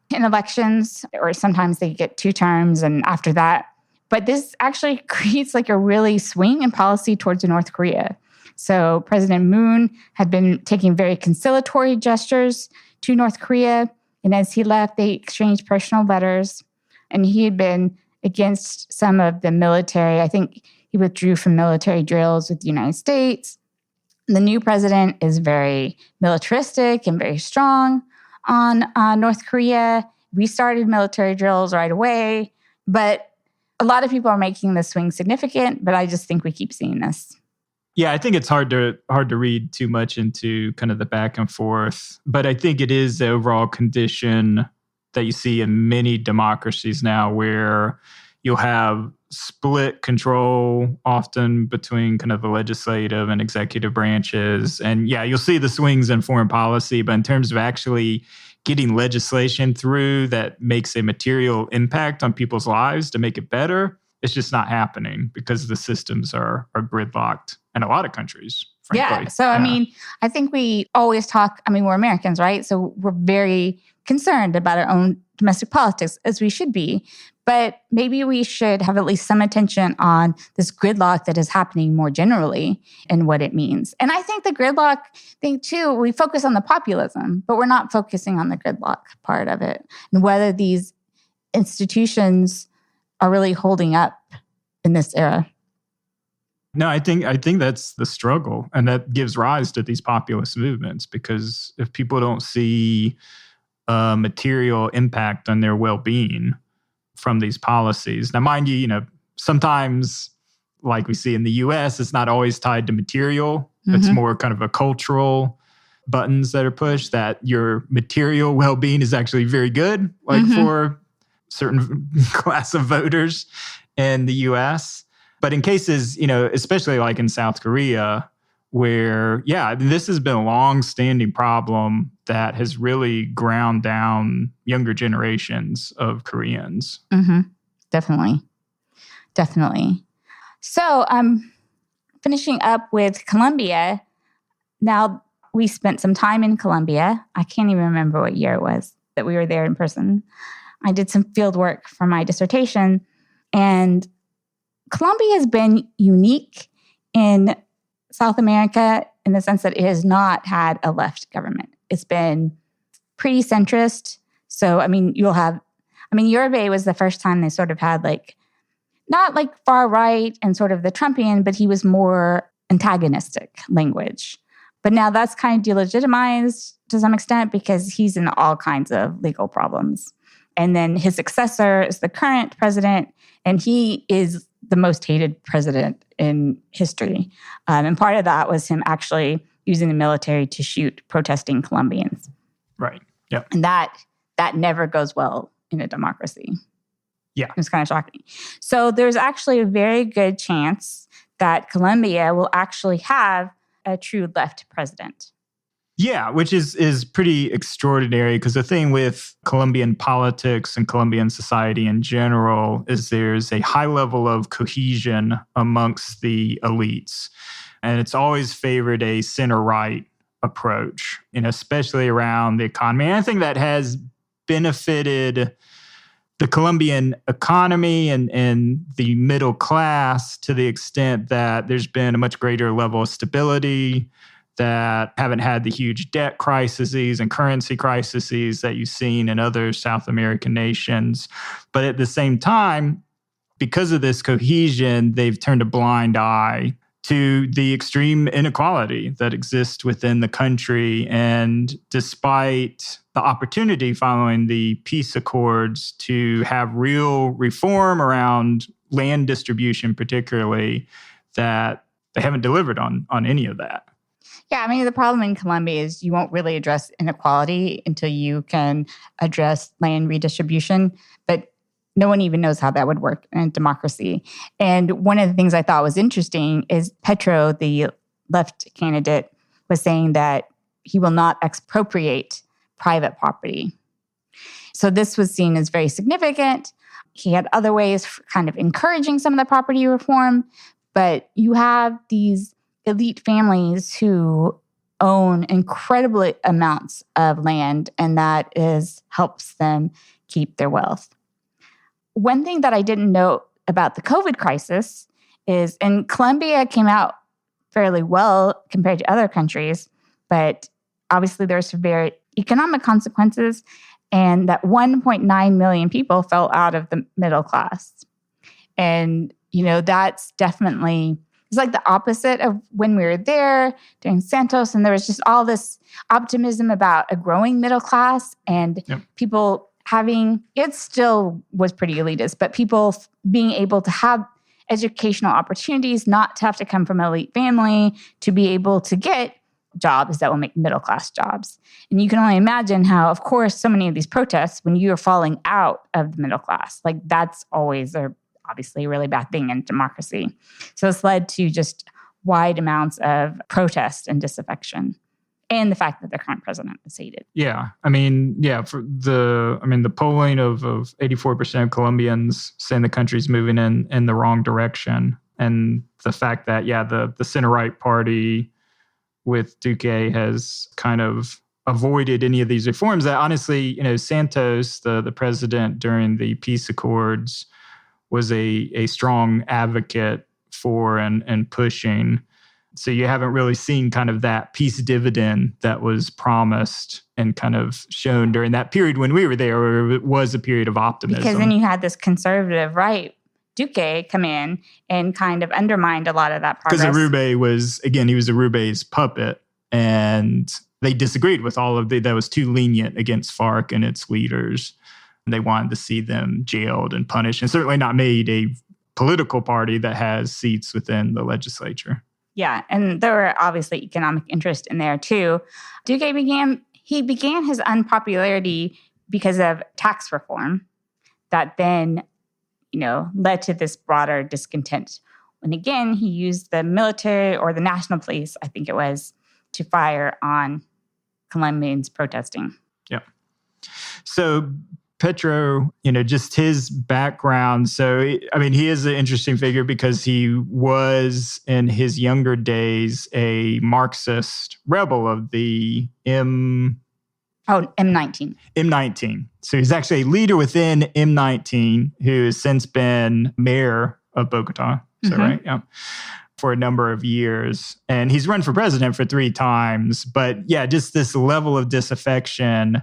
in elections, or sometimes they get 2 terms and after that. But this actually creates like a really swing in policy towards North Korea. So President Moon had been taking very conciliatory gestures to North Korea. And as he left, they exchanged personal letters. And he had been against some of the military. I think he withdrew from military drills with the United States. The new president is very militaristic and very strong on North Korea. We started military drills right away. But a lot of people are making this swing significant, but I just think we keep seeing this. Yeah, I think it's hard to read too much into kind of the back and forth. But I think it is the overall condition that you see in many democracies now, where you'll have split control often between kind of the legislative and executive branches. And yeah, you'll see the swings in foreign policy, but in terms of actually getting legislation through that makes a material impact on people's lives to make it better, it's just not happening because the systems are gridlocked in a lot of countries, frankly. Yeah. So, I mean, I think we always talk, we're Americans, right? So we're very concerned about our own domestic politics, as we should be. But maybe we should have at least some attention on this gridlock that is happening more generally and what it means. And I think the gridlock thing too, we focus on the populism, but we're not focusing on the gridlock part of it and whether these institutions are really holding up in this era. No, I think that's the struggle, and that gives rise to these populist movements, because if people don't see a material impact on their well-being from these policies. Now, mind you, sometimes, like we see in the US, it's not always tied to material. Mm-hmm. It's more kind of a cultural buttons that are pushed, that your material well-being is actually very good, like for certain class of voters in the US. But in cases, especially like in South Korea, where, this has been a long-standing problem that has really ground down younger generations of Koreans. Mm-hmm. Definitely. So finishing up with Colombia. Now, we spent some time in Colombia. I can't even remember what year it was that we were there in person. I did some field work for my dissertation, and Colombia has been unique in South America in the sense that it has not had a left government. It's been pretty centrist. So, Uribe was the first time they sort of had not like far right and sort of the Trumpian, but he was more antagonistic language. But now that's kind of delegitimized to some extent because he's in all kinds of legal problems. And then his successor is the current president, and he is the most hated president in history. And part of that was him actually using the military to shoot protesting Colombians. Right. Yeah. And that never goes well in a democracy. Yeah. It's kind of shocking. So there's actually a very good chance that Colombia will actually have a true left president. Yeah, which is pretty extraordinary, because the thing with Colombian politics and Colombian society in general is there's a high level of cohesion amongst the elites. And it's always favored a center-right approach, especially around the economy. And I think that has benefited the Colombian economy and the middle class to the extent that there's been a much greater level of stability, that haven't had the huge debt crises and currency crises that you've seen in other South American nations. But at the same time, because of this cohesion, they've turned a blind eye to the extreme inequality that exists within the country. And despite the opportunity following the peace accords to have real reform around land distribution particularly, that they haven't delivered on any of that. Yeah, I mean, the problem in Colombia is you won't really address inequality until you can address land redistribution. But no one even knows how that would work in a democracy. And one of the things I thought was interesting is Petro, the left candidate, was saying that he will not expropriate private property. So this was seen as very significant. He had other ways for kind of encouraging some of the property reform, but you have these elite families who own incredible amounts of land, and that helps them keep their wealth. One thing that I didn't know about the COVID crisis is, and Colombia came out fairly well compared to other countries, but obviously there are severe economic consequences, and that 1.9 million people fell out of the middle class. And, that's definitely, it's like the opposite of when we were there during Santos, and there was just all this optimism about a growing middle class and people it still was pretty elitist, but people being able to have educational opportunities, not to have to come from an elite family, to be able to get jobs that will make middle-class jobs. And you can only imagine how, of course, so many of these protests, when you are falling out of the middle class, like that's always obviously a really bad thing in democracy. So it's led to just wide amounts of protest and disaffection. And the fact that the current president is hated. Yeah. The polling of 84% of Colombians saying the country's moving in the wrong direction. And the fact that, the center-right party with Duque has kind of avoided any of these reforms that honestly, Santos, the president during the peace accords, was a strong advocate for and pushing. So you haven't really seen kind of that peace dividend that was promised and kind of shown during that period when we were there, or it was a period of optimism. Because then you had this conservative right, Duque, come in and kind of undermined a lot of that progress. Because Uribe he was Uribe's puppet, and they disagreed with all of that was too lenient against FARC and its leaders. They wanted to see them jailed and punished, and certainly not made a political party that has seats within the legislature. Yeah, and there were obviously economic interest in there too. Duque began his unpopularity because of tax reform that then, led to this broader discontent. And again, he used the military or the national police, I think it was, to fire on Colombians protesting. Yeah. So Petro, just his background. So, he is an interesting figure because he was, in his younger days, a Marxist rebel of the M19. M19. So he's actually a leader within M19 who has since been mayor of Bogota. Is that right? Yeah. For a number of years. And he's run for president for 3 times. But just this level of disaffection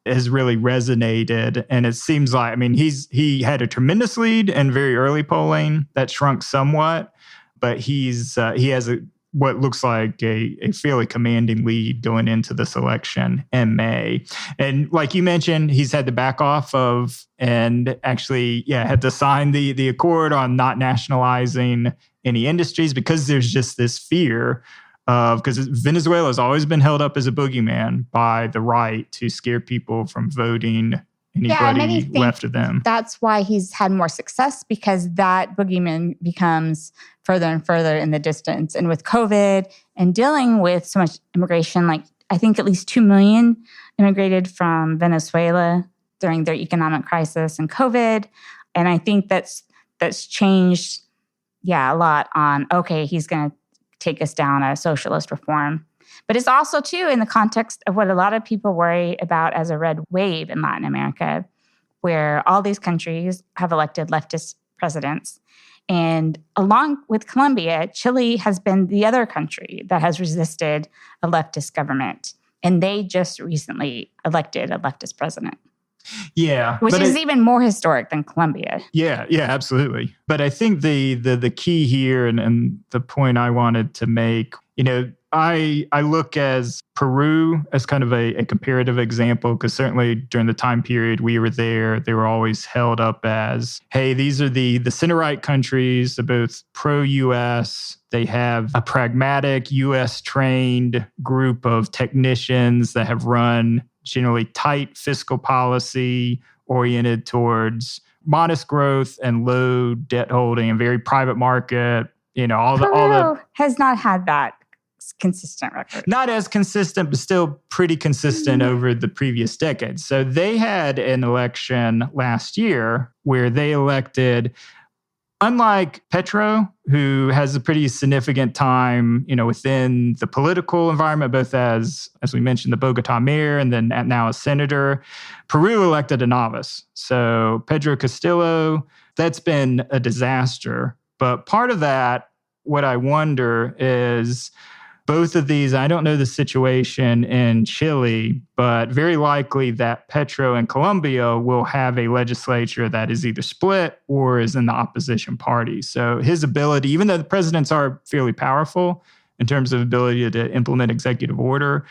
has really resonated. And it seems like, he had a tremendous lead in very early polling that shrunk somewhat, but he has what looks like a fairly commanding lead going into this election in May. And like you mentioned, he's had to back off of and actually, had to sign the accord on not nationalizing any industries because there's just this fear because Venezuela has always been held up as a boogeyman by the right to scare people from voting anybody left of them. That's why he's had more success, because that boogeyman becomes further and further in the distance. And with COVID and dealing with so much immigration, like I think at least 2 million immigrated from Venezuela during their economic crisis and COVID. And I think that's changed, a lot on, okay, he's going to take us down a socialist reform. But it's also, too, in the context of what a lot of people worry about as a red wave in Latin America, where all these countries have elected leftist presidents. And along with Colombia, Chile has been the other country that has resisted a leftist government. And they just recently elected a leftist president. Yeah. Which is even more historic than Colombia. Yeah, absolutely. But I think the key here and the point I wanted to make, I look as Peru as kind of a comparative example, because certainly during the time period we were there, they were always held up as, hey, these are the center-right countries. They're both pro-U.S. They have a pragmatic U.S.-trained group of technicians that have run generally tight fiscal policy oriented towards modest growth and low debt holding and very private market. Peru has not had that consistent record. Not as consistent, but still pretty consistent over the previous decades. So they had an election last year where they elected, unlike Petro, who has a pretty significant time, within the political environment, both as we mentioned, the Bogota mayor and then now a senator, Peru elected a novice. So Pedro Castillo, that's been a disaster. But part of that, what I wonder is, both of these, I don't know the situation in Chile, but very likely that Petro in Colombia will have a legislature that is either split or is in the opposition party. So his ability, even though the presidents are fairly powerful in terms of ability to implement executive order,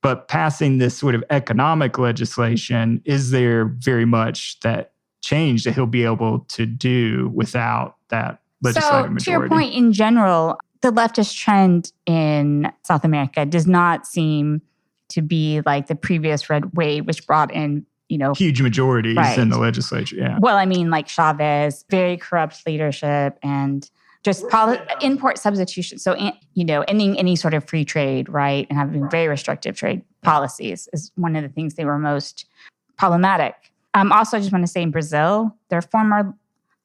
but passing this sort of economic legislation, is there very much that change that he'll be able to do without that legislative majority? To your point, in general, the leftist trend in South America does not seem to be like the previous red wave, which brought in, huge majorities in the legislature. Yeah. Well, I mean, like Chavez, very corrupt leadership and just import substitution. So, ending any sort of free trade, right, and having very restrictive trade policies is one of the things they were most problematic. Also, I just want to say in Brazil, their former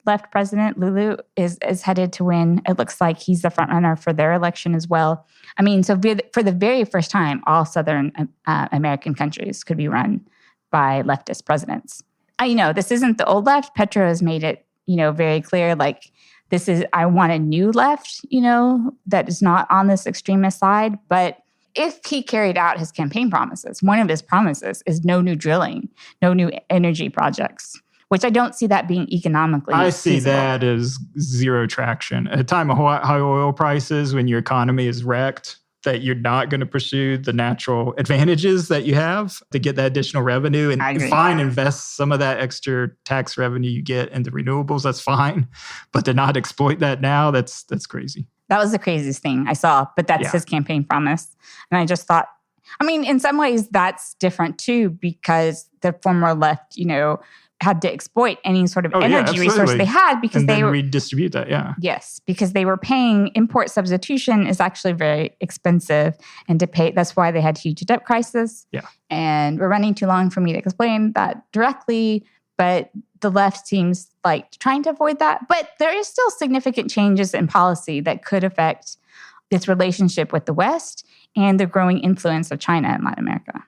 left president, Lula, is headed to win. It looks like he's the front runner for their election as well. I mean, so for the very first time, all Southern American countries could be run by leftist presidents. This isn't the old left. Petro has made it, very clear, like, I want a new left, that is not on this extremist side. But if he carried out his campaign promises, one of his promises is no new drilling, no new energy projects, which I don't see that being economically I see feasible. that as zero traction. At a time of high oil prices, when your economy is wrecked, that you're not going to pursue the natural advantages that you have to get that additional revenue. And fine, invest some of that extra tax revenue you get into renewables, that's fine. But to not exploit that now, that's crazy. That was the craziest thing I saw, but that's his campaign promise. And I just thought, in some ways that's different too, because the former left, had to exploit any sort of energy resource they had because they were redistribute that. Yeah. Yes, because they were paying. Import substitution is actually very expensive, and to pay, that's why they had huge debt crisis. Yeah. And we're running too long for me to explain that directly, but the left seems like trying to avoid that. But there is still significant changes in policy that could affect its relationship with the West and the growing influence of China in Latin America.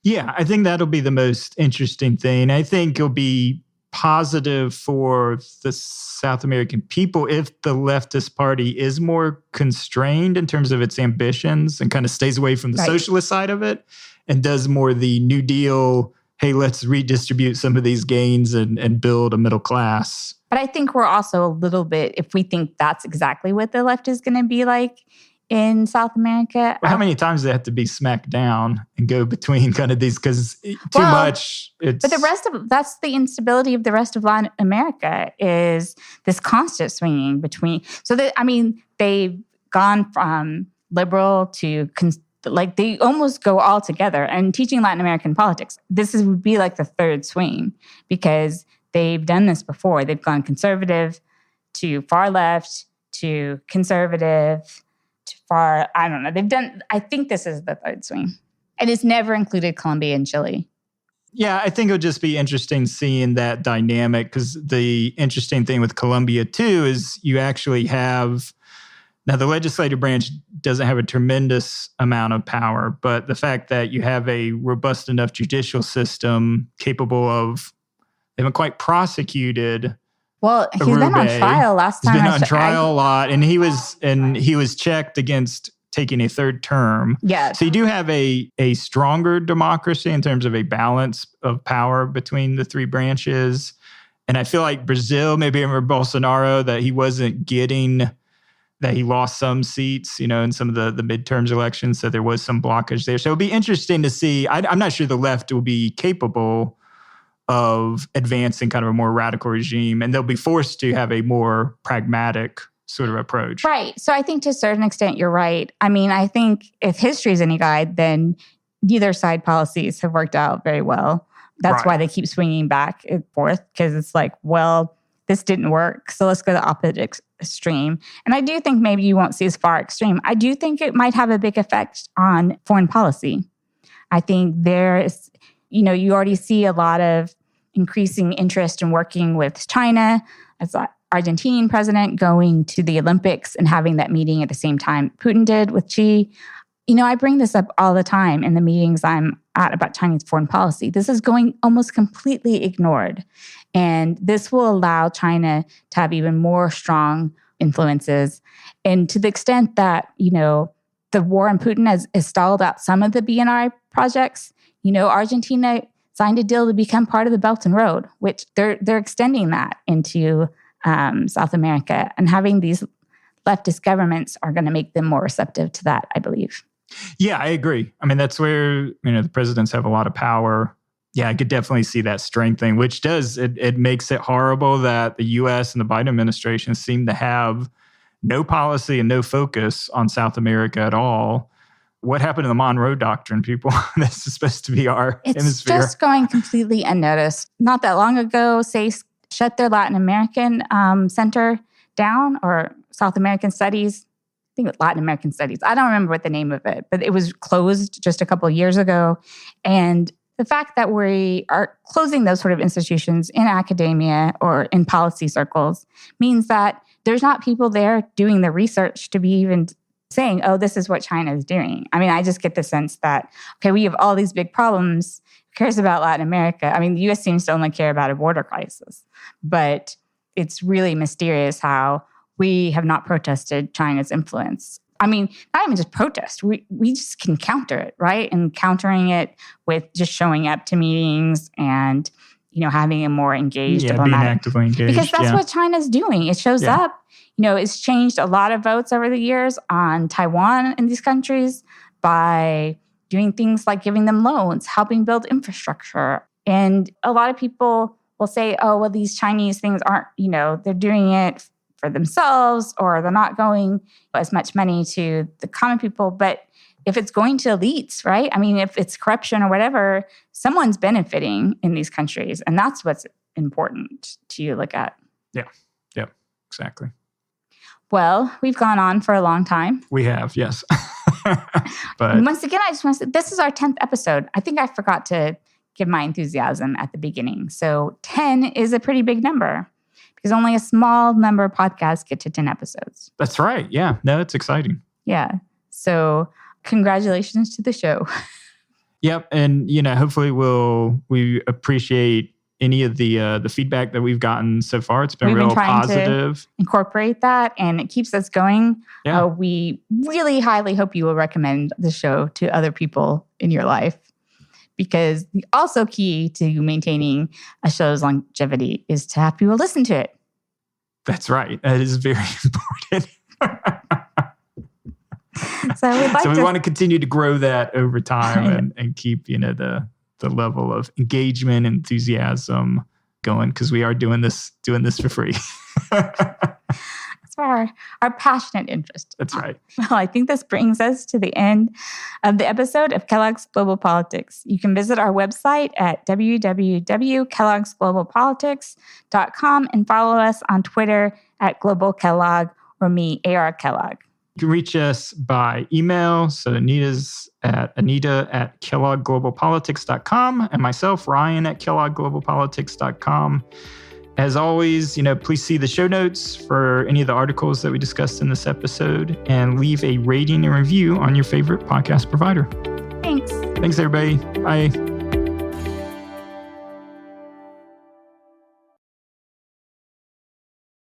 Yeah, I think that'll be the most interesting thing. I think it'll be positive for the South American people if the leftist party is more constrained in terms of its ambitions and kind of stays away from the socialist side of it and does more the New Deal, hey, let's redistribute some of these gains and build a middle class. But I think we're also a little bit, if we think that's exactly what the left is going to be like in South America. Well, how many times do they have to be smacked down and go between kind of these? Because too much. But that's the instability of the rest of Latin America, is this constant swinging between. So they've gone from liberal to they almost go all together. And teaching Latin American politics, would be like the third swing, because they've done this before. They've gone conservative to far left to conservative to far, I don't know. I think this is the third swing. And it's never included Colombia and Chile. Yeah, I think it'll just be interesting seeing that dynamic, because the interesting thing with Colombia too is you actually have, now the legislative branch doesn't have a tremendous amount of power, but the fact that you have a robust enough judicial system capable of, they haven't quite prosecuted. Well, he's been on trial last time. He's been on trial a lot, and he was checked against taking a third term. Yeah. So you do have a stronger democracy in terms of a balance of power between the three branches. And I feel like Brazil, maybe under Bolsonaro, that he wasn't getting, that he lost some seats, in some of the midterms elections. So there was some blockage there. So it'll be interesting to see. I'm not sure the left will be capable of advancing kind of a more radical regime, and they'll be forced to have a more pragmatic sort of approach. Right. So I think to a certain extent, you're right. I mean, I think if history is any guide, then neither side policies have worked out very well. That's why they keep swinging back and forth, because it's like, well, this didn't work, so let's go to the opposite extreme. And I do think maybe you won't see as far extreme. I do think it might have a big effect on foreign policy. I think there's, you already see a lot of increasing interest in working with China, as the Argentinian president going to the Olympics and having that meeting at the same time Putin did with Xi. I bring this up all the time in the meetings I'm at about Chinese foreign policy. This is going almost completely ignored. And this will allow China to have even more strong influences. And to the extent that, the war on Putin has stalled out some of the BNI projects, Argentina signed a deal to become part of the Belt and Road, which they're extending that into South America. And having these leftist governments are going to make them more receptive to that, I believe. Yeah, I agree. I mean, that's where, the presidents have a lot of power. Yeah, I could definitely see that strengthening, which it makes it horrible that the U.S. and the Biden administration seem to have no policy and no focus on South America at all. What happened to the Monroe Doctrine, people? This is supposed to be our hemisphere. It's just going completely unnoticed. Not that long ago, SACE shut their Latin American center down, or South American Studies. I think it was Latin American Studies. I don't remember what the name of it, but it was closed just a couple of years ago. And the fact that we are closing those sort of institutions in academia or in policy circles means that there's not people there doing the research to be even saying, oh, this is what China is doing. I mean, I just get the sense that, okay, we have all these big problems. Who cares about Latin America? I mean, the U.S. seems to only care about a border crisis. But it's really mysterious how we have not protested China's influence. I mean, not even just protest. We just can counter it, right? And countering it with just showing up to meetings and, having a more engaged diplomatic. Being actively engaged. Because that's what China's doing. It shows up. It's changed a lot of votes over the years on Taiwan and these countries by doing things like giving them loans, helping build infrastructure. And a lot of people will say, oh, well, these Chinese things aren't, they're doing it for themselves, or they're not going as much money to the common people. But if it's going to elites, right? I mean, if it's corruption or whatever, someone's benefiting in these countries. And that's what's important to look at. Yeah, exactly. Well, we've gone on for a long time. We have, yes. But once again, I just want to say, this is our 10th episode. I think I forgot to give my enthusiasm at the beginning. So 10 is a pretty big number, because only a small number of podcasts get to 10 episodes. That's right. Yeah. No, it's exciting. Yeah. So congratulations to the show. Yep. And, hopefully we appreciate any of the feedback that we've gotten so far. It's been real positive. To incorporate that, and it keeps us going. Yeah. We really highly hope you will recommend the show to other people in your life, because the also key to maintaining a show's longevity is to have people listen to it. That's right. That is very important. So we want to continue to grow that over time and keep, the level of engagement and enthusiasm going, because we are doing this for free. It's our passionate interest. That's right. Well, I think this brings us to the end of the episode of Kellogg's Global Politics. You can visit our website at www.kellogg'sglobalpolitics.com and follow us on Twitter at Global Kellogg, or me, AR Kellogg. You can reach us by email. So Anita at kellogglobalpolitics.com, and myself, Ryan, at kellogglobalpolitics.com. As always, please see the show notes for any of the articles that we discussed in this episode, and leave a rating and review on your favorite podcast provider. Thanks. Thanks, everybody. Bye.